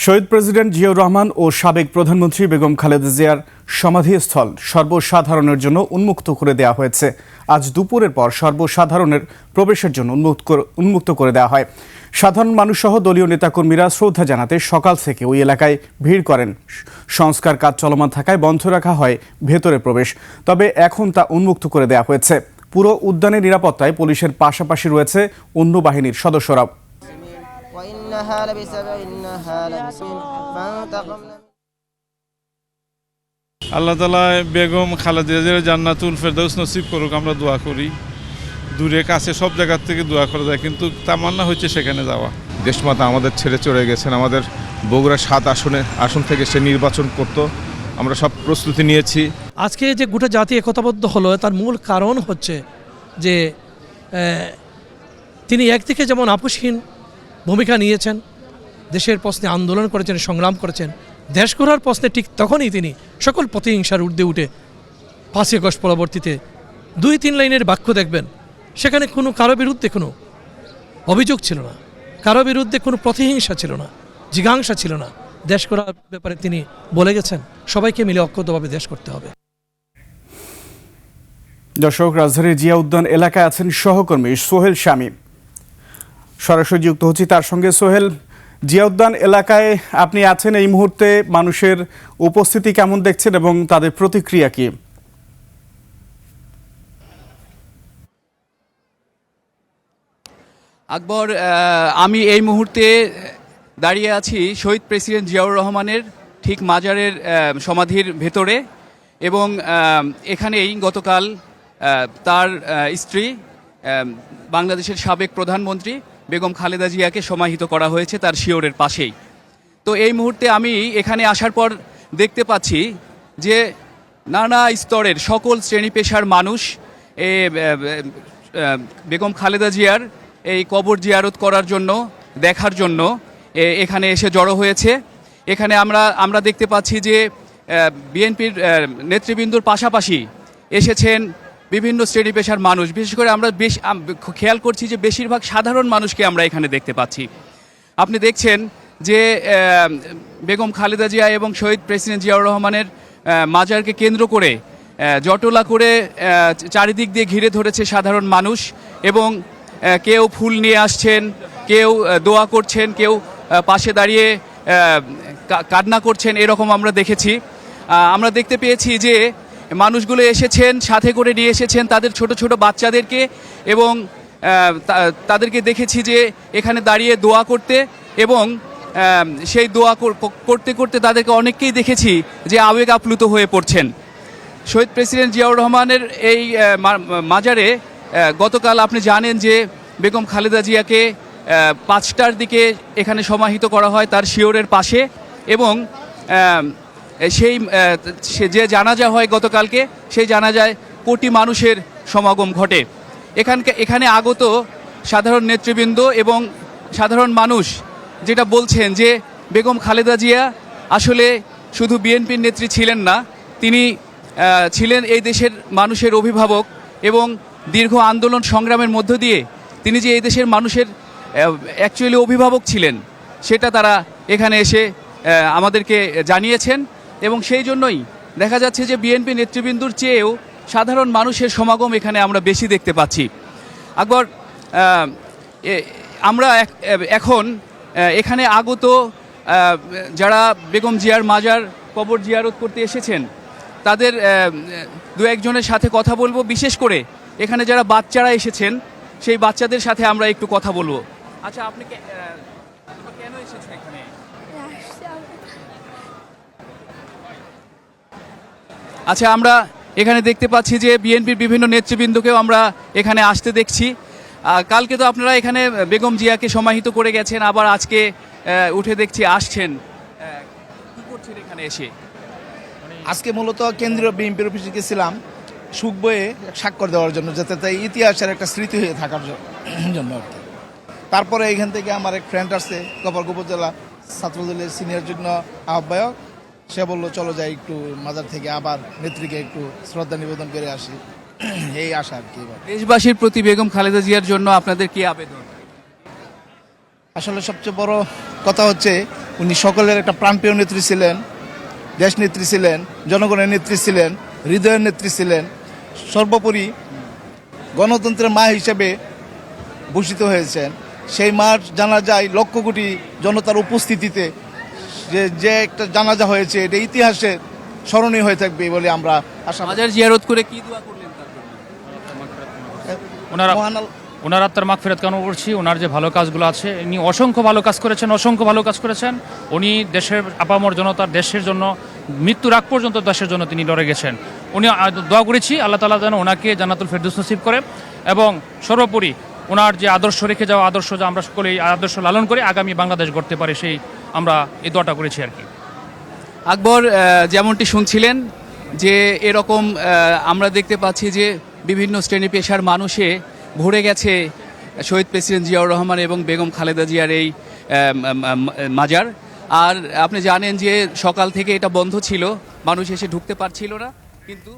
শহীদ president Ziaur Rahman ও সাবেক প্রধানমন্ত্রী বেগম খালেদা জিয়ার সমাধিস্থল সর্বসাধারণের জন্য উন্মুক্ত করে দেওয়া হয়েছে। আজ দুপুরের পর সর্বসাধারণের প্রবেশের জন্য উন্মুক্ত করে দেওয়া হয়। সাধারণ মানুষ সহ দলীয় নেতাকর্মীরা শ্রদ্ধা জানাতে সকাল থেকে ওই এলাকায় ভিড় করেন। সংস্কার কাজ চলমান থাকায় বন্ধ রাখা হয় ভেতরে প্রবেশ, তবে এখন তা উন্মুক্ত করে দেওয়া হয়েছে। পুরো উদ্যানের নিরাপত্তায় পুলিশের পাশাপাশি রয়েছে অন্য বাহিনীর সদস্যরাও। আল্লাহ তাআলা বেগম খালেদা জিয়ার জান্নাতুল ফেরদাউস নসিব করুক, আমরা দোয়া করি। দূরে কাছে সব জায়গার থেকে দোয়া করা যায়, কিন্তু তামান্না হচ্ছে সেখানে যাওয়া। দেশমাতা আমাদের ছেড়ে চলে গেছেন, আমাদের বগুড়া ৭ আসন থেকে সে নির্বাচন করত। আমরা সব প্রস্তুতি নিয়েছি। আজকে যে গোটা জাতি একতাবদ্ধ হলো, তার মূল কারণ হচ্ছে যে তিনি একদিকে যেমন আপোষহীন ভূমিকা নিয়েছেন, দেশের প্রশ্নে আন্দোলন করেছেন, সংগ্রাম করেছেন। দেশ গড়ার প্রশ্নে ঠিক তখনই তিনি সকল প্রতিহিংসার ঊর্ধ্বে উঠে ৫ই আগস্ট পরবর্তীতে ২-৩ লাইনের বাক্য দেখবেন, সেখানে কোনো কারো বিরুদ্ধে কোনো অভিযোগ ছিল না, কারো বিরুদ্ধে কোনো প্রতিহিংসা ছিল না, জিজ্ঞাসা ছিল না। দেশ গড়ার ব্যাপারে তিনি বলে গেছেন সবাইকে মিলে ঐক্যবদ্ধভাবে দেশ করতে হবে। দর্শক, রাজধানীর জিয়া উদ্যান এলাকায় আছেন সহকর্মী সোহেল শামীম। সরাসরি যুক্ত হচ্ছি তার সঙ্গে। সোহেল, জিয়া উদ্যান এলাকায় আপনি আছেন, এই মুহূর্তে মানুষের উপস্থিতি কেমন দেখছেন এবং তাদের প্রতিক্রিয়া কি? আকবর, আমি এই মুহূর্তে দাঁড়িয়ে আছি শহীদ প্রেসিডেন্ট জিয়াউর রহমানের ঠিক মাজারের সমাধির ভেতরে, এবং এখানেই গতকাল তার স্ত্রী বাংলাদেশের সাবেক প্রধানমন্ত্রী বেগম খালেদা জিয়াকে সমাহিত করা হয়েছে তার শিয়রের পাশেই। তো এই মুহূর্তে আমি এখানে আসার পর দেখতে পাচ্ছি যে নানা স্তরের সকল শ্রেণী পেশার মানুষ বেগম খালেদা জিয়ার এই কবর জিয়ারত করার জন্য, দেখার জন্য এখানে এসে জড়ো হয়েছে। এখানে আমরা দেখতে পাচ্ছি যে বিএনপির নেতৃবৃন্দর পাশাপাশি এসেছেন বিভিন্ন শ্রেণী পেশার মানুষ। বিশেষ করে আমরা খেয়াল করছি যে বেশিরভাগ সাধারণ মানুষকে আমরা এখানে দেখতে পাচ্ছি। আপনি দেখছেন যে বেগম খালেদা জিয়া এবং শহীদ প্রেসিডেন্ট জিয়াউর রহমানের মাজারকে কেন্দ্র করে জটলা করে চারিদিক দিয়ে ঘিরে ধরেছে সাধারণ মানুষ, এবং কেউ ফুল নিয়ে আসছেন, কেউ দোয়া করছেন, কেউ পাশে দাঁড়িয়ে কান্না করছেন, এরকম আমরা দেখেছি। আমরা দেখতে পেয়েছি যে মানুষগুলো এসেছেন, সাথে করে নিয়ে এসেছেন তাদের ছোট ছোট বাচ্চাদেরকে, এবং তাদেরকে দেখেছি যে এখানে দাঁড়িয়ে দোয়া করতে, এবং সেই দোয়া করতে করতে তাদেরকে অনেককেই দেখেছি যে আবেগ আপ্লুত হয়ে পড়ছেন। শহীদ প্রেসিডেন্ট জিয়াউর রহমানের এই মাজারে গতকাল আপনি জানেন যে বেগম খালেদা জিয়াকে ৫টার দিকে এখানে সমাহিত করা হয় তার শিয়রের পাশে, এবং সেই যে জানাজা হয় গতকালকে, সেই জানাজায় কোটি মানুষের সমাগম ঘটে। এখানে আগত সাধারণ নেতৃবৃন্দ এবং সাধারণ মানুষ যেটা বলছেন যে বেগম খালেদা জিয়া আসলে শুধু বিএনপির নেত্রী ছিলেন না, তিনি ছিলেন এই দেশের মানুষের অভিভাবক, এবং দীর্ঘ আন্দোলন সংগ্রামের মধ্য দিয়ে তিনি যে এই দেশের মানুষের অ্যাকচুয়ালি অভিভাবক ছিলেন সেটা তারা এখানে এসে আমাদেরকে জানিয়েছেন, এবং সেই জন্যই দেখা যাচ্ছে যে বিএনপি নেতৃবৃন্দর চেয়েও সাধারণ মানুষের সমাগম এখানে আমরা বেশি দেখতে পাচ্ছি। আকবর, আমরা এখন এখানে আগত যারা বেগম জিয়ার মাজার কবর জিয়ারত করতে এসেছেন তাদের দু একজনের সাথে কথা বলবো। বিশেষ করে এখানে যারা বাচ্চারা এসেছেন সেই বাচ্চাদের সাথে আমরা একটু কথা বলবো। আচ্ছা, আপনি কেন এসেছেন এখানে? আচ্ছা, আমরা এখানে দেখতে পাচ্ছি যে বিএনপির বিভিন্ন নেতৃবৃন্দকেও আমরা এখানে আসতে দেখছি। কালকে তো আপনারা এখানে বেগম জিয়াকে সমাহিত করে গেছেন, আবার আজকে উঠে দেখছি আসছেন। কি করছেন এখানে এসে? আজকে মূলত কেন্দ্রীয় বিএনপির অফিসে গেছিলাম সুখ বয়ে স্বাক্ষর দেওয়ার জন্য, যাতে তাই ইতিহাসের একটা স্মৃতি হয়ে থাকার জন্য। তারপরে এখান থেকে আমার এক ফ্রেন্ড আসছে, গোপালগঞ্জ উপজেলা ছাত্রদলের সিনিয়র যুগ্ম আহ্বায়ক, সে বললো চলো যাই একটু মাজার থেকে আবার নেত্রীকে একটু শ্রদ্ধা নিবেদন করে আসি, এই আশা আর কি। দেশবাসীর প্রতি বেগম খালেদা জিয়ার জন্য আপনাদের কি আবেদন? আসলে সবচেয়ে বড় কথা হচ্ছে উনি সকলের একটা প্রাণপ্রিয় নেত্রী ছিলেন, দেশ নেত্রী ছিলেন, জনগণের নেত্রী ছিলেন, হৃদয়ের নেত্রী ছিলেন। সর্বোপরি গণতন্ত্রের মা হিসেবে ভূষিত হয়েছেন। সেই মার জানাজায় লক্ষ কোটি জনতার উপস্থিতিতে যে একটা জানাজা হয়েছে, এটা ইতিহাসে স্মরণীয় হয়ে থাকবে বলে আমরা আশা মাজার জিয়ারত করে কি দোয়া করলেন তার জন্য? ওনারা মহান ওনার আত্মার মাগফিরাত কামনা করছি। ওনার যে ভালো কাজগুলো আছে, উনি অসংখ্য ভালো কাজ করেছেন। উনি দেশের আপামর জনতার, দেশের জন্য মৃত্যুর আগ পর্যন্ত দেশের জন্য তিনি লড়ে গেছেন। উনি দোয়া করেছি আল্লাহ তাআলা যেন ওনাকে জান্নাতুল ফেরদৌস নসিব করে, এবং সর্বোপরি ওনার যে আদর্শ রেখে যাওয়া আদর্শ, যে আমরা সকলে এই আদর্শ লালন করে আগামী বাংলাদেশ গড়তে পারি, সেই আমরা এই দোয়াটা করেছি আর কি। আকবর, যেমনটি শুনছিলেন যে এরকম আমরা দেখতে পাচ্ছি যে বিভিন্ন শ্রেণী পেশার মানুষে ভরে গেছে শহীদ প্রেসিডেন্ট জিয়াউর রহমান এবং বেগম খালেদা জিয়ার এই মাজার। আর আপনি জানেন যে সকাল থেকে এটা বন্ধ ছিল, মানুষ এসে ঢুকতে পারছিল না, কিন্তু